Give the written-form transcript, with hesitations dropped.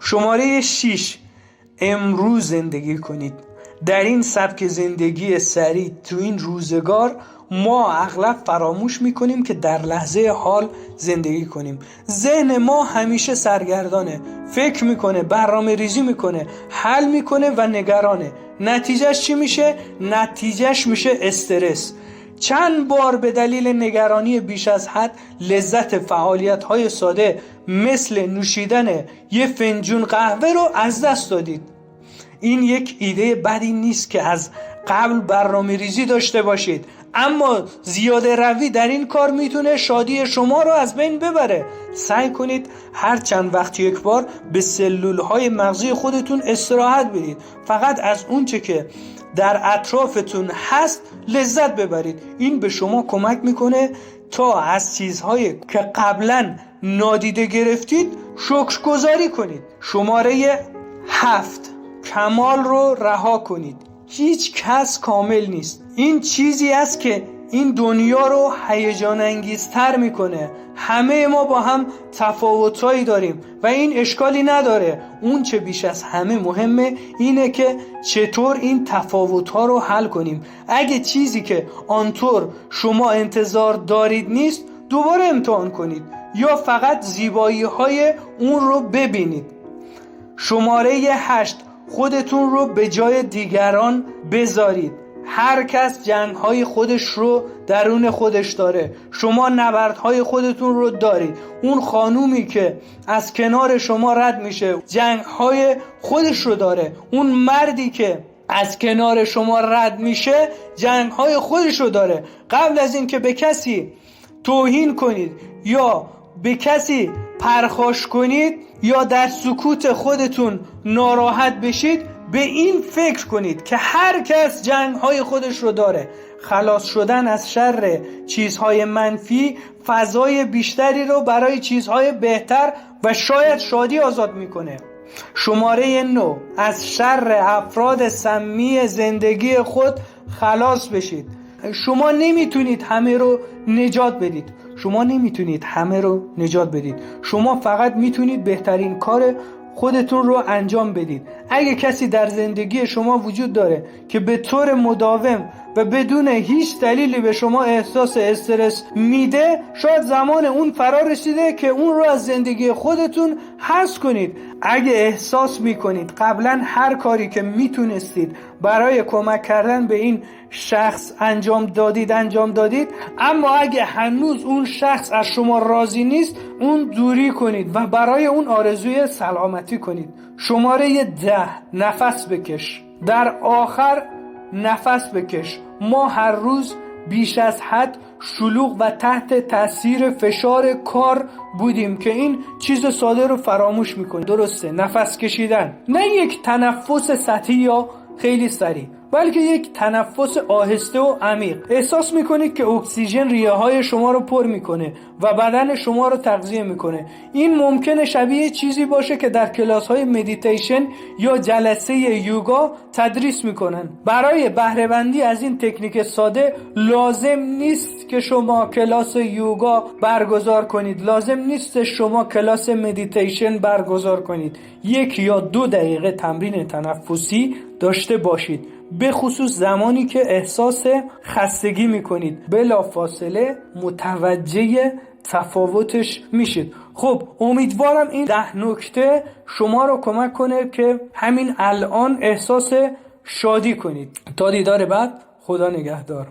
شماره 6: امروز زندگی کنید. در این سبک زندگی سریع تو این روزگار ما اغلب فراموش میکنیم که در لحظه حال زندگی کنیم. ذهن ما همیشه سرگردانه، فکر میکنه، برنامه ریزی میکنه، حل میکنه و نگرانه. نتیجهش چی میشه؟ نتیجهش میشه استرس. چند بار به دلیل نگرانی بیش از حد لذت فعالیت‌های ساده مثل نوشیدن یه فنجون قهوه رو از دست دادید. این یک ایده بدی نیست که از قبل برنامه ریزی داشته باشید، اما زیاده روی در این کار میتونه شادی شما رو از بین ببره. سعی کنید هر چند وقت یک بار به سلولهای مغزی خودتون استراحت بدید. فقط از اونچه که در اطرافتون هست لذت ببرید. این به شما کمک میکنه تا از چیزهایی که قبلا نادیده گرفتید شکرگزاری کنید. شماره 7: کمال رو رها کنید. هیچ کس کامل نیست. این چیزی است که این دنیا رو هیجان انگیزتر میکنه. همه ما با هم تفاوتایی داریم و این اشکالی نداره. اون چه بیش از همه مهمه اینه که چطور این تفاوت‌ها رو حل کنیم. اگه چیزی که آنطور شما انتظار دارید نیست، دوباره امتحان کنید یا فقط زیبایی‌های اون رو ببینید. شماره 8: خودتون رو به جای دیگران بذارید. هر کس جنگ‌های خودش رو درون خودش داره. شما نبردهای خودتون رو دارید. اون خانومی که از کنار شما رد میشه جنگ‌های خودش رو داره. اون مردی که از کنار شما رد میشه جنگ‌های خودش رو داره. قبل از این که به کسی توهین کنید یا به کسی پرخاش کنید یا در سکوت خودتون ناراحت بشید، به این فکر کنید که هر کس جنگ‌های خودش رو داره. خلاص شدن از شر چیزهای منفی فضای بیشتری رو برای چیزهای بهتر و شاید شادی آزاد میکنه. شماره 9: از شر افراد سمی زندگی خود خلاص بشید. شما نمیتونید همه رو نجات بدید. شما فقط میتونید بهترین کار خودتون رو انجام بدید. اگه کسی در زندگی شما وجود داره که به طور مداوم و بدون هیچ دلیلی به شما احساس استرس میده، شاید زمان اون فرا رسیده که اون رو از زندگی خودتون حذف کنید. اگه احساس میکنید قبلا هر کاری که میتونستید برای کمک کردن به این شخص انجام دادید، اما اگه هنوز اون شخص از شما راضی نیست، اون دوری کنید و برای اون آرزوی سلامتی کنید. شماره 10: نفس بکش. در آخر نفس بکش. ما هر روز بیش از حد شلوغ و تحت تاثیر فشار کار بودیم که این چیز ساده رو فراموش میکنیم. درسته، نفس کشیدن نه یک تنفس سطحی یا خیلی سریع، بلکه یک تنفس آهسته و عمیق. احساس میکنید که اکسیژن ریه های شما رو پر میکنه و بدن شما رو تغذیه میکنه. این ممکنه شبیه چیزی باشه که در کلاس های مدیتیشن یا جلسه یوگا تدریس میکنن. برای بهره بندی از این تکنیک ساده لازم نیست که شما کلاس یوگا برگزار کنید. لازم نیست شما کلاس مدیتیشن برگزار کنید. 1 یا 2 دقیقه تمرین تنفسی داشته باشید، به خصوص زمانی که احساس خستگی میکنید. بلافاصله متوجه تفاوتش میشید. خب امیدوارم این 10 نکته شما رو کمک کنه که همین الان احساس شادی کنید. تا دیدار بعد، خدا نگهدار.